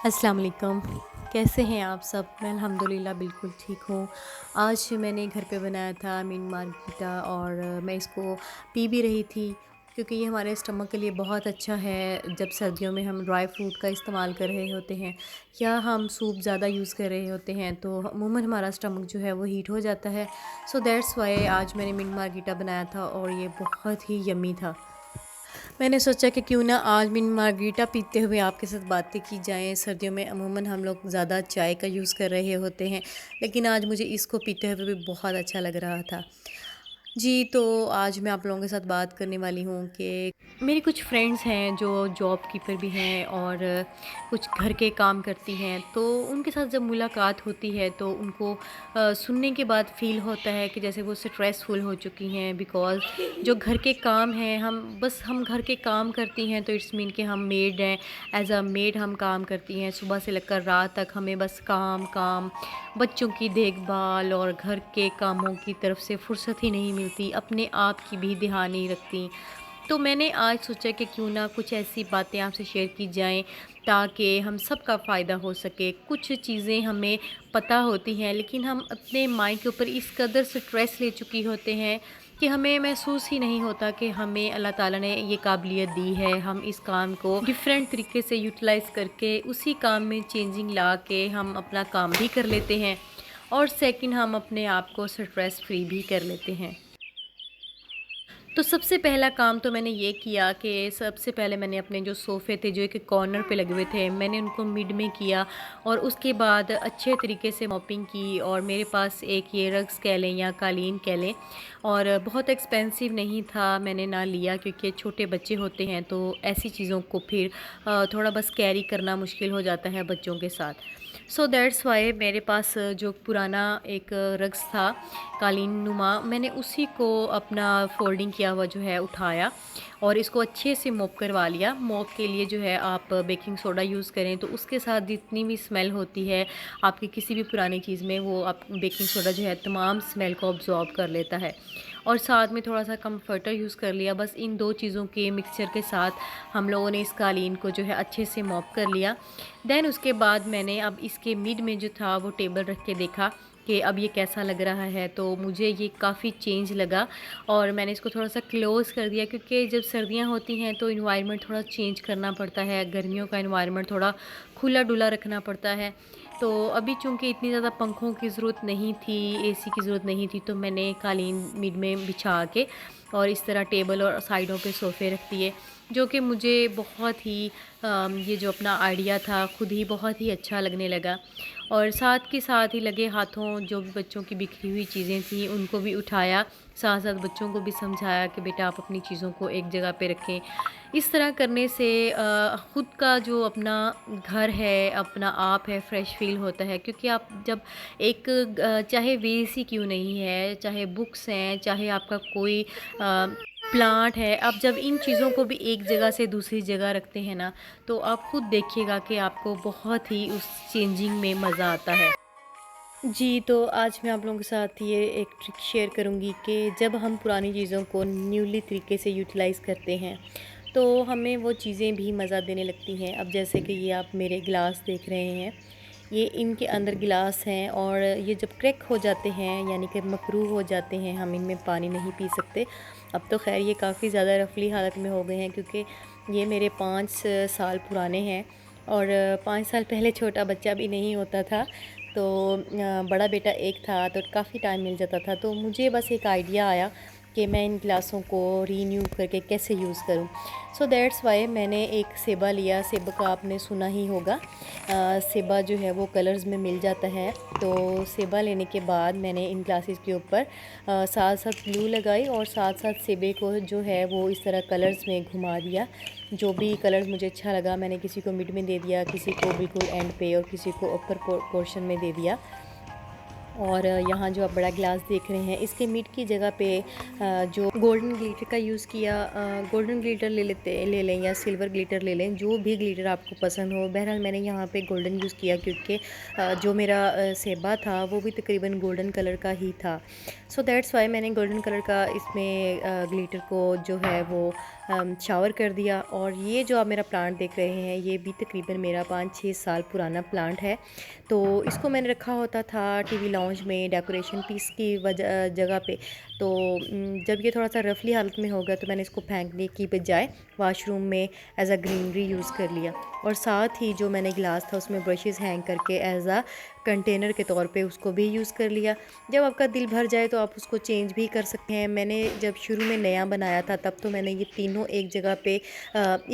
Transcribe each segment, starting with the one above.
अस्सलाम वालेकुम। कैसे हैं आप सब? मैं अल्हम्दुलिल्लाह बिल्कुल ठीक हूँ। आज मैंने घर पे बनाया था मीन मार्गरीटा और मैं इसको पी भी रही थी क्योंकि ये हमारे स्टमक के लिए बहुत अच्छा है। जब सर्दियों में हम ड्राई फ्रूट का इस्तेमाल कर रहे होते हैं या हम सूप ज़्यादा यूज़ कर रहे होते हैं तो अमूमन हमारा स्टमक जो है वो हीट हो जाता है। सो दैट्स वाई आज मैंने मीन मार्गरीटा बनाया था और ये बहुत ही यम्मी था। मैंने सोचा कि क्यों ना आज मिन मार्गरीटा पीते हुए आपके साथ बातें की जाएँ। सर्दियों में अमूमन हम लोग ज़्यादा चाय का यूज़ कर रहे होते हैं, लेकिन आज मुझे इसको पीते हुए भी बहुत अच्छा लग रहा था। जी, तो आज मैं आप लोगों के साथ बात करने वाली हूँ कि मेरी कुछ फ्रेंड्स हैं जो जॉब कीपर भी हैं और कुछ घर के काम करती हैं, तो उनके साथ जब मुलाकात होती है तो उनको सुनने के बाद फ़ील होता है कि जैसे वो स्ट्रेसफुल हो चुकी हैं। बिकॉज़ जो घर के काम हैं हम घर के काम करती हैं तो इट्स मीन कि हम मेड हैं। एज़ अ मेड हम काम करती हैं, सुबह से लेकर रात तक हमें बस काम, बच्चों की देखभाल और घर के कामों की तरफ से फ़ुर्सत ही नहीं मिलती, अपने आप की भी ध्यान नहीं रखती। तो मैंने आज सोचा कि क्यों ना कुछ ऐसी बातें आपसे शेयर की जाएँ ताकि हम सबका फ़ायदा हो सके। कुछ चीज़ें हमें पता होती हैं लेकिन हम अपने माइंड के ऊपर इस कदर स्ट्रेस ले चुकी होते हैं कि हमें महसूस ही नहीं होता कि हमें अल्लाह ताला ने ये काबिलियत दी है। हम इस काम को डिफ़रेंट तरीके से यूटिलाइज़ करके उसी काम में चेंजिंग ला के हम अपना काम भी कर लेते हैं और सेकंड हम अपने आप को स्ट्रेस फ्री भी कर लेते हैं। तो सबसे पहला काम तो मैंने ये किया कि सबसे पहले मैंने अपने जो सोफ़े थे जो एक कॉर्नर पे लगे हुए थे, मैंने उनको मिड में किया और उसके बाद अच्छे तरीके से मॉपिंग की। और मेरे पास एक ये रग्स कह लें या कालीन कह लें, और बहुत एक्सपेंसिव नहीं था, मैंने ना लिया क्योंकि छोटे बच्चे होते हैं तो ऐसी चीज़ों को फिर थोड़ा बस कैरी करना मुश्किल हो जाता है बच्चों के साथ। सो दैट्स वाई मेरे पास जो पुराना एक रग्स था कालीन नुमा, मैंने उसी को अपना फ़ोल्डिंग किया हुआ जो है उठाया और इसको अच्छे से मॉप करवा लिया। मॉप के लिए जो है आप बेकिंग सोडा यूज़ करें तो उसके साथ जितनी भी स्मेल होती है आपकी किसी भी पुरानी चीज़ में, वो आप बेकिंग सोडा जो है तमाम स्मेल को अब्ज़ॉर्ब कर लेता है। और साथ में थोड़ा सा कम्फर्टर यूज़ कर लिया। बस इन दो चीज़ों के मिक्सचर के साथ हम लोगों ने इस कालीन को जो है अच्छे से मॉप कर लिया। देन उसके बाद मैंने अब इसके मिड में जो था वो टेबल रख के देखा कि अब ये कैसा लग रहा है, तो मुझे ये काफ़ी चेंज लगा और मैंने इसको थोड़ा सा क्लोज़ कर दिया क्योंकि जब सर्दियां होती हैं तो इन्वायरमेंट थोड़ा चेंज करना पड़ता है, गर्मियों का इन्वायरमेंट थोड़ा खुला डुला रखना पड़ता है। तो अभी चूँकि इतनी ज़्यादा पंखों की ज़रूरत नहीं थी, एसी की ज़रूरत नहीं थी, तो मैंने कालीन मिड में बिछा के और इस तरह टेबल और साइडों पे सोफ़े रख दिए, जो कि मुझे बहुत ही ये जो अपना आइडिया था खुद ही बहुत ही अच्छा लगने लगा। और साथ के साथ ही लगे हाथों जो भी बच्चों की बिखरी हुई चीज़ें थी उनको भी उठाया, साथ साथ बच्चों को भी समझाया कि बेटा आप अपनी चीज़ों को एक जगह पे रखें। इस तरह करने से ख़ुद का जो अपना घर है, अपना आप है, फ्रेश फ़ील होता है। क्योंकि आप जब एक चाहे वीसी क्यों नहीं है, चाहे बुक्स हैं, चाहे आपका कोई प्लांट है, आप जब इन चीज़ों को भी एक जगह से दूसरी जगह रखते हैं ना, तो आप खुद देखिएगा कि आपको बहुत ही उस चेंजिंग में मज़ा आता है। जी, तो आज मैं आप लोगों के साथ ये एक ट्रिक शेयर करूँगी कि जब हम पुरानी चीज़ों को न्यूली तरीके से यूटिलाइज़ करते हैं, तो हमें वो चीज़ें भी मज़ा देने लगती हैं। अब जैसे कि ये आप मेरे गिलास देख रहे हैं, ये इनके अंदर गिलास हैं और ये जब क्रैक हो जाते हैं यानी कि मकरूह हो जाते हैं, हम इनमें पानी नहीं पी सकते। अब तो ख़ैर ये काफ़ी ज़्यादा रफ़ली हालत में हो गए हैं क्योंकि ये मेरे 5 साल पुराने हैं और 5 साल पहले छोटा बच्चा भी नहीं होता था, तो बड़ा बेटा एक था तो काफ़ी टाइम मिल जाता था। तो मुझे बस एक आइडिया आया कि मैं इन गिलासों को रीन्यू करके कैसे यूज़ करूं। सो दैट्स वाई मैंने एक सेबा लिया। सेब का आपने सुना ही होगा, सेबा जो है वो कलर्स में मिल जाता है। तो सेबा लेने के बाद मैंने इन ग्लासेस के ऊपर साथ साथ ग्लू लगाई और साथ साथ सेबे को जो है वो इस तरह कलर्स में घुमा दिया। जो भी कलर्स मुझे अच्छा लगा मैंने किसी को मिड में दे दिया, किसी को बिल्कुल एंड पे और किसी को ऊपर पोर्शन में दे दिया। और यहाँ जो आप बड़ा ग्लास देख रहे हैं, इसके मीट की जगह पे जो गोल्डन ग्लिटर का यूज़ किया, गोल्डन ग्लिटर ले लें या सिल्वर ग्लिटर ले लें, जो भी ग्लिटर आपको पसंद हो। बहरहाल मैंने यहाँ पे गोल्डन यूज़ किया क्योंकि जो मेरा सेबा था वो भी तकरीबन गोल्डन कलर का ही था। सो दैट्स वाई मैंने गोल्डन कलर का इसमें ग्लिटर को जो है वो शावर कर दिया। और ये जो आप मेरा प्लांट देख रहे हैं, ये भी तकरीबन मेरा 5-6 साल पुराना प्लांट है। तो इसको मैंने रखा होता था टीवी लाउंज में डेकोरेशन पीस की जगह पे। तो जब ये थोड़ा सा रफली हालत में हो गया तो मैंने इसको फेंकने की बजाय वाशरूम में एज अ ग्रीनरी यूज़ कर लिया। और साथ ही जो मैंने गिलास था उसमें ब्रशेज़ हैंग करके एज अ कंटेनर के तौर पे उसको भी यूज़ कर लिया। जब आपका दिल भर जाए तो आप उसको चेंज भी कर सकते हैं। मैंने जब शुरू में नया बनाया था तब तो मैंने ये तीनों एक जगह पे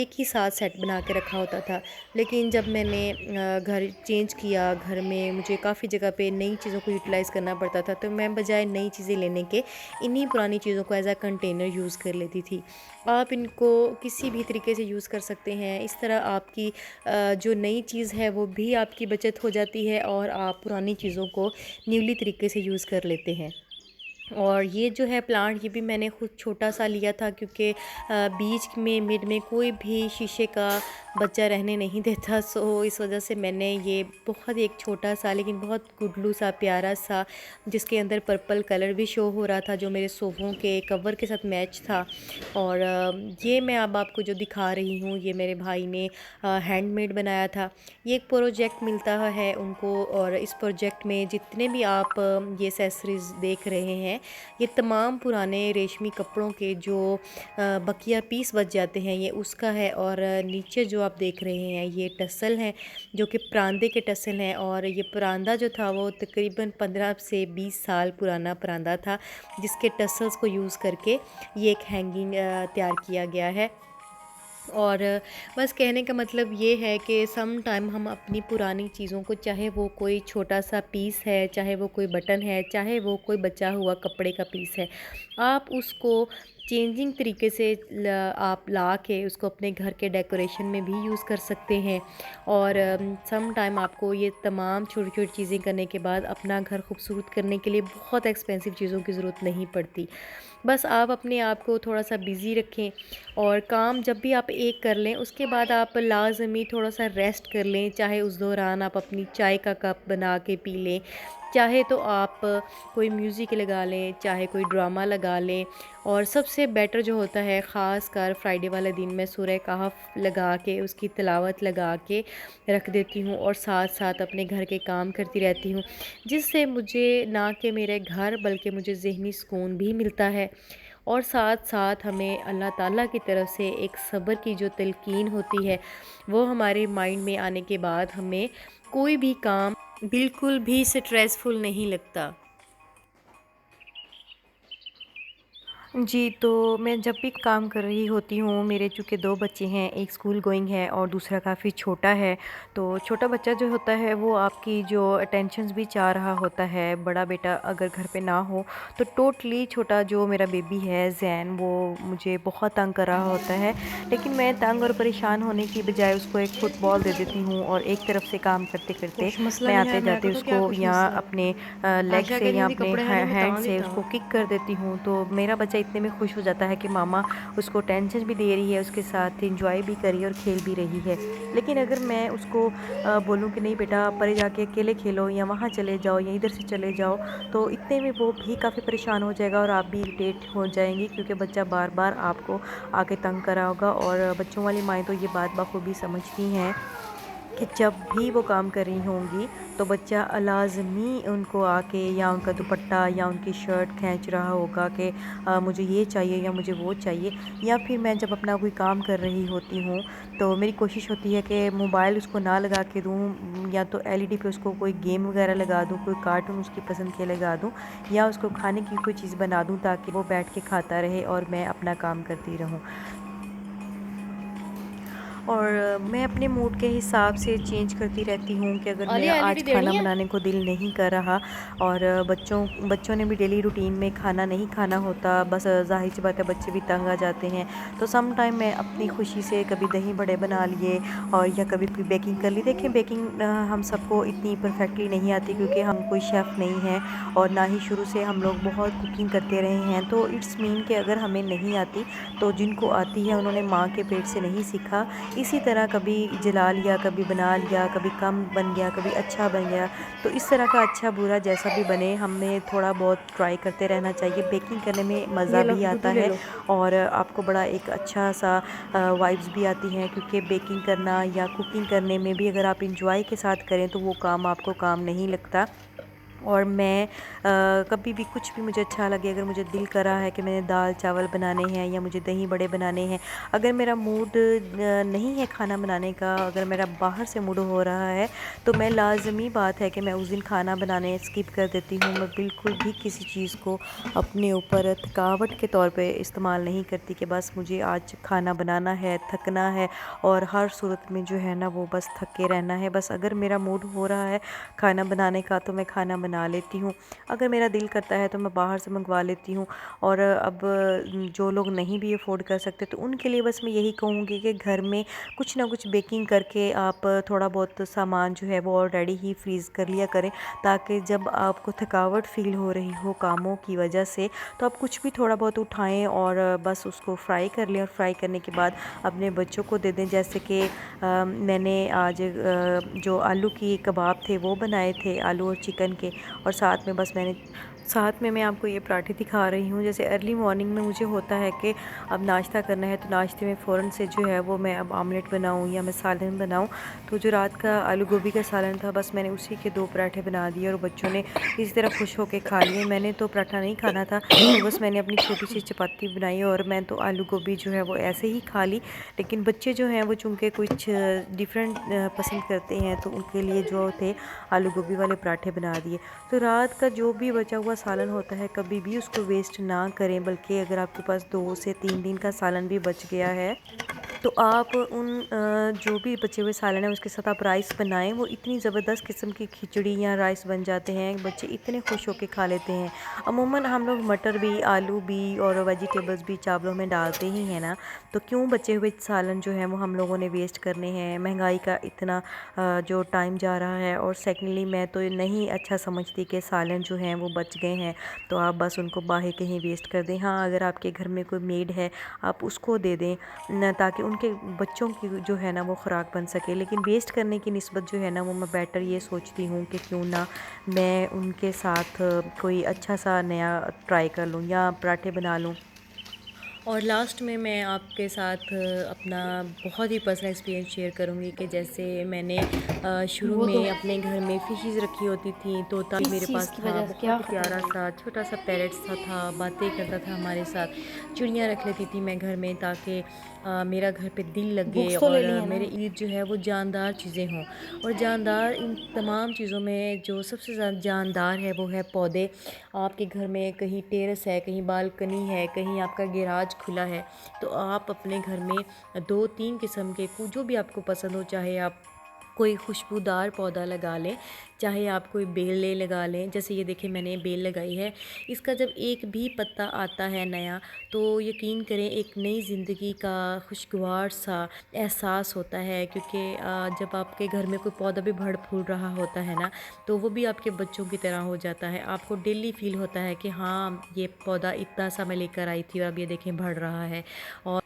एक ही साथ सेट बना के रखा होता था। लेकिन जब मैंने घर चेंज किया, घर में मुझे काफ़ी जगह पे नई चीज़ों को यूटिलाइज़ करना पड़ता था, तो मैं बजाय नई चीज़ें लेने के इन्हीं पुरानी चीज़ों को एज अ कंटेनर यूज़ कर लेती थी। आप इनको किसी भी तरीके से यूज़ कर सकते हैं। इस तरह आपकी जो नई चीज़ है वो भी आपकी बचत हो जाती है और आप पुरानी चीज़ों को न्यूली तरीके से यूज़ कर लेते हैं। और ये जो है प्लांट, ये भी मैंने खुद छोटा सा लिया था क्योंकि बीच में मिड में कोई भी शीशे का बच्चा रहने नहीं देता। सो इस वजह से मैंने ये बहुत एक छोटा सा लेकिन बहुत गुडलू सा प्यारा सा, जिसके अंदर पर्पल कलर भी शो हो रहा था, जो मेरे सोफ़ों के कवर के साथ मैच था। और ये मैं अब आपको जो दिखा रही हूँ, ये मेरे भाई ने हैंडमेड बनाया था। ये एक प्रोजेक्ट मिलता है उनको, और इस प्रोजेक्ट में जितने भी आप ये एक्सेसरीज़ देख रहे हैं, ये तमाम पुराने रेशमी कपड़ों के जो बकिया पीस बच जाते हैं, ये उसका है। और नीचे जो आप देख रहे हैं ये टसल हैं, जो कि परांदे के टसल हैं। और ये परांदा जो था वो तकरीबन 15 से 20 साल पुराना परांदा था, जिसके टसल्स को यूज़ करके ये एक हैंगिंग तैयार किया गया है। और बस कहने का मतलब ये है कि सम टाइम हम अपनी पुरानी चीज़ों को, चाहे वो कोई छोटा सा पीस है, चाहे वो कोई बटन है, चाहे वो कोई बचा हुआ कपड़े का पीस है, आप उसको चेंजिंग तरीके से आप ला के उसको अपने घर के डेकोरेशन में भी यूज़ कर सकते हैं। और सम टाइम आपको ये तमाम छोटी-छोटी चीज़ें करने के बाद अपना घर खूबसूरत करने के लिए बहुत एक्सपेंसिव चीज़ों की ज़रूरत नहीं पड़ती। बस आप अपने आप को थोड़ा-सा बिज़ी रखें, और काम जब भी आप एक कर लें उसके बाद आप लाज़मी थोड़ा-सा रेस्ट कर लें। चाहे उस दौरान आप अपनी चाय का कप बना के पी लें, चाहे तो आप कोई म्यूज़िक लगा लें, चाहे कोई ड्रामा लगा लें। और सबसे बेटर जो होता है, ख़ासकर फ्राइडे वाले दिन मैं सूरह कहफ़ लगा के उसकी तिलावत लगा के रख देती हूँ और साथ-साथ अपने घर के काम करती रहती हूँ, जिससे मुझे ना कि मेरे घर बल्कि मुझे ज़हनी सुकून भी मिलता है। और साथ-साथ हमें अल्लाह ताला की तरफ से एक सब्र की जो तलकीन होती है, वो हमारे माइंड में आने के बाद हमें कोई भी काम बिल्कुल भी स्ट्रेसफुल नहीं लगता। जी, तो मैं जब भी काम कर रही होती हूँ, मेरे चूँकि 2 बच्चे हैं, एक स्कूल गोइंग है और दूसरा काफ़ी छोटा है। तो छोटा बच्चा जो होता है वो आपकी जो अटेंशन्स भी चाह रहा होता है। बड़ा बेटा अगर घर पे ना हो तो टोटली छोटा जो मेरा बेबी है ज़ैन, वो मुझे बहुत तंग कर रहा होता है। लेकिन मैं तंग और परेशान होने की बजाय उसको एक फुटबॉल दे देती हूँ और एक तरफ से काम करते-करते कुछ मसला मैं नहीं है, मेरे आते-जाते को तो क्या उसको कुछ या मसला। अपने लेग आशा से कह या रही थी अपने कपड़े हैं नहीं, मैं हैंड तां से दिता। उसको किक कर देती हूँ। तो मेरा बच्चा इतने में खुश हो जाता है कि मामा उसको टेंशन भी दे रही है, उसके साथ एंजॉय भी कर रही है और खेल भी रही है। लेकिन अगर मैं उसको बोलूँ कि नहीं बेटा आप परे जाके अकेले खेलो या वहाँ चले जाओ या इधर से चले जाओ, तो इतने में वो भी काफ़ी परेशान हो जाएगा और आप भी इरिटेट हो जाएंगी, क्योंकि बच्चा बार बार आपको आके तंग करा होगा। और बच्चों वाली माएँ तो ये बात बखूबी समझती हैं कि जब भी वो काम कर रही होंगी तो बच्चा लाज़मी उनको आके या उनका दुपट्टा या उनकी शर्ट खींच रहा होगा कि मुझे ये चाहिए या मुझे वो चाहिए। या फिर मैं जब अपना कोई काम कर रही होती हूँ तो मेरी कोशिश होती है कि मोबाइल उसको ना लगा के दूँ, या तो एलईडी पे उसको कोई गेम वगैरह लगा दूँ, कोई कार्टून उसकी पसंद के लगा दूँ, या उसको खाने की कोई चीज़ बना दूँ ताकि वो बैठ के खाता रहे और मैं अपना काम करती रहूँ। और मैं अपने मूड के हिसाब से चेंज करती रहती हूँ कि अगर ऑली मेरा आज एलईडी खाना देनी है। बनाने को दिल नहीं कर रहा और बच्चों बच्चों ने भी डेली रूटीन में खाना नहीं खाना होता, बस ज़ाहिर सी बात है बच्चे भी तंग आ जाते हैं। तो सम टाइम मैं अपनी खुशी से कभी दही बड़े बना लिए और या कभी कोई बेकिंग कर ली। देखिए बेकिंग हम सबको इतनी परफेक्टली नहीं आती क्योंकि हम कोई शेफ़ नहीं हैं और ना ही शुरू से हम लोग बहुत कुकिंग करते रहे हैं। तो इट्स मीन कि अगर हमें नहीं आती तो जिनको आती है उन्होंने माँ के पेट से नहीं सीखा। इसी तरह कभी जला लिया, कभी बना लिया, कभी कम बन गया, कभी अच्छा बन गया। तो इस तरह का अच्छा बुरा जैसा भी बने हमें थोड़ा बहुत ट्राई करते रहना चाहिए। बेकिंग करने में ये मज़ा लो भी आता गुड्डू ले है लो। और आपको बड़ा एक अच्छा सा वाइब्स भी आती हैं क्योंकि बेकिंग करना या कुकिंग करने में भी अगर आप इंजॉय के साथ करें तो वो काम आपको काम नहीं लगता। और मैं कभी भी कुछ भी मुझे अच्छा लगे, अगर मुझे दिल करा है कि मैंने दाल चावल बनाने हैं या मुझे दही बड़े बनाने हैं, अगर मेरा मूड नहीं है खाना बनाने का, अगर मेरा बाहर से मूड हो रहा है तो मैं लाजमी बात है कि मैं उस दिन खाना बनाने स्किप कर देती हूँ। मैं बिल्कुल भी किसी चीज़ को अपने ऊपर थकावट के तौर पे इस्तेमाल नहीं करती कि बस मुझे आज खाना बनाना है, थकना है और हर सूरत में जो है ना वो बस थक के रहना है। बस अगर मेरा मूड हो रहा है खाना बनाने का तो मैं खाना बना लेती हूँ, अगर मेरा दिल करता है तो मैं बाहर से मंगवा लेती हूँ। और अब जो लोग नहीं भी अफोर्ड कर सकते तो उनके लिए बस मैं यही कहूँगी कि घर में कुछ ना कुछ बेकिंग करके आप थोड़ा बहुत सामान जो है वो ऑलरेडी ही फ्रीज़ कर लिया करें, ताकि जब आपको थकावट फ़ील हो रही हो कामों की वजह से तो आप कुछ भी थोड़ा बहुत उठाएं और बस उसको फ्राई कर लें और फ्राई करने के बाद अपने बच्चों को दे दें। जैसे कि मैंने आज जो आलू की कबाब थे वो बनाए थे, आलू और चिकन के, और साथ में मैं आपको ये पराठे दिखा रही हूँ। जैसे अर्ली मॉर्निंग में मुझे होता है कि अब नाश्ता करना है तो नाश्ते में फ़ौरन से जो है वो मैं अब आमलेट बनाऊँ या मैं सालन बनाऊँ। तो जो रात का आलू गोभी का सालन था बस मैंने उसी के 2 पराठे बना दिए और बच्चों ने इसी तरह खुश होकर खा लिए। मैंने तो पराठा नहीं खाना था तो बस मैंने अपनी छोटी सी चपाती बनाई और मैं तो आलू गोभी जो है वो ऐसे ही खा ली। लेकिन बच्चे जो हैं वो चूँकि कुछ डिफरेंट पसंद करते हैं तो उनके लिए जो थे आलू गोभी वाले पराठे बना दिए। तो रात का जो भी बचा हुआ सालन होता है कभी भी उसको वेस्ट ना करें, बल्कि अगर आपके पास 2 से 3 दिन का सालन भी बच गया है तो आप उन जो भी बचे हुए सालन है उसके साथ आप राइस बनाएं। वो इतनी ज़बरदस्त किस्म की खिचड़ी या राइस बन जाते हैं, बच्चे इतने खुश होकर खा लेते हैं। अमूमन हम लोग मटर भी, आलू भी और वेजिटेबल्स भी चावलों में डालते ही हैं ना, तो क्यों बचे हुए सालन जो हैं वो हम लोगों ने वेस्ट करने हैं। महंगाई का इतना जो टाइम जा रहा है, और सेकेंडली मैं तो नहीं अच्छा समझती कि सालन जो हैं वो बच गए हैं तो आप बस उनको बाहर कहीं वेस्ट कर दें। हाँ, अगर आपके घर में कोई मेड है आप उसको दे दें न, ताकि उनके बच्चों की जो है ना वो ख़ुराक बन सके। लेकिन वेस्ट करने की निस्बत जो है ना वो मैं बेटर ये सोचती हूँ कि क्यों ना मैं उनके साथ कोई अच्छा सा नया ट्राई कर लूँ या पराठे बना लूँ। और लास्ट में मैं आपके साथ अपना बहुत ही पर्सनल एक्सपीरियंस शेयर करूँगी कि जैसे मैंने शुरू वो दो। में अपने घर में फ़िशेज़ रखी होती थी। तोता भी किस मेरे चीज़ पास की था, वजह से, क्या बहुत ही खत्म प्यारा करें? सा छोटा सा पैरट सा था, बातें करता था हमारे साथ। चिड़ियाँ रख लेती थी मैं घर में ताकि मेरा घर पे दिल लगे बुक्स तो ले और ली है ना। मेरे ईद जो है वो जानदार चीज़ें हों। और जानदार इन तमाम चीज़ों में जो सबसे ज़्यादा जानदार है वो है पौधे। आपके घर में कहीं टेरेस है, कहीं बालकनी है, कहीं आपका गैराज खुला है, तो आप अपने घर में 2-3 किस्म के जो भी आपको पसंद हो, चाहे आप कोई खुशबूदार पौधा लगा लें, चाहे आप कोई बेलें लगा लें। जैसे ये देखिए मैंने बेल लगाई है, इसका जब एक भी पत्ता आता है नया तो यकीन करें एक नई ज़िंदगी का खुशगवार सा एहसास होता है। क्योंकि जब आपके घर में कोई पौधा भी बढ़ फूल रहा होता है ना, तो वो भी आपके बच्चों की तरह हो जाता है। आपको डेली फ़ील होता है कि हाँ, ये पौधा इतना सा मैं लेकर आई थी और अब ये देखें बढ़ रहा है। और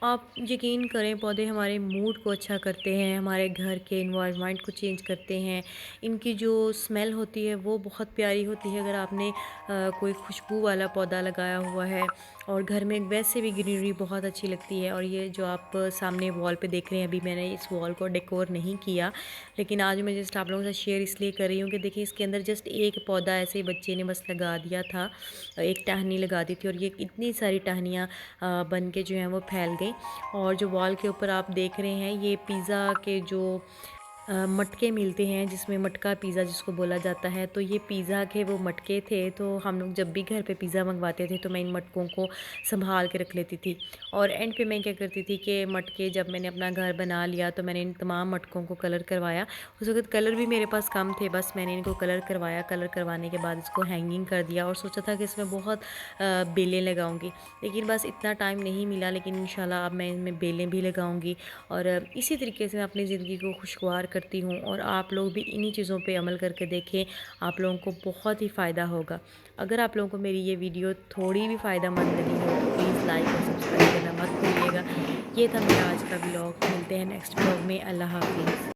आप यकीन करें पौधे हमारे मूड को अच्छा करते हैं, हमारे घर के एनवायरनमेंट को चेंज करते हैं। इनकी जो स्मेल होती है वो बहुत प्यारी होती है। अगर आपने कोई खुशबू वाला पौधा लगाया हुआ है, और घर में वैसे भी ग्रीनरी बहुत अच्छी लगती है। और ये जो आप सामने वॉल पे देख रहे हैं, अभी मैंने इस वॉल को डेकोर नहीं किया, लेकिन आज मैं जस्ट आप लोगों से शेयर इसलिए कर रही हूँ कि देखिए इसके अंदर जस्ट एक पौधा ऐसे ही बच्चे ने बस लगा दिया था, एक टहनी लगा दी थी और ये इतनी सारी टहनियाँ बन के जो हैं वो फैल गई। और जो वॉल के ऊपर आप देख रहे हैं ये पिज़्ज़ा के जो मटके मिलते हैं, जिसमें मटका पिज़्ज़ा जिसको बोला जाता है। तो ये पिज़्ज़ा के वो मटके थे, तो हम लोग जब भी घर पे पिज़्ज़ा मंगवाते थे तो मैं इन मटकों को संभाल के रख लेती थी। और एंड पे मैं क्या करती थी कि मटके जब मैंने अपना घर बना लिया तो मैंने इन तमाम मटकों को कलर करवाया। उस वक़्त कलर भी मेरे पास कम थे, बस मैंने इनको कलर करवाया। कलर करवाने के बाद इसको हैंगिंग कर दिया और सोचा था कि इसमें बहुत बेलें लगाऊँगी, लेकिन बस इतना टाइम नहीं मिला। लेकिन इंशाल्लाह अब मैं इनमें बेलें भी लगाऊँगी और इसी तरीके से मैं अपनी ज़िंदगी को खुशगवार करती हूँ। और आप लोग भी इन्हीं चीज़ों पे अमल करके देखें, आप लोगों को बहुत ही फ़ायदा होगा। अगर आप लोगों को मेरी ये वीडियो थोड़ी भी फ़ायदेमंद लगी हो तो प्लीज़ लाइक और सब्सक्राइब करना मत भूलिएगा। ये था मेरा आज का व्लॉग। मिलते हैं नेक्स्ट व्लॉग में। अल्लाह हाफ़िज़।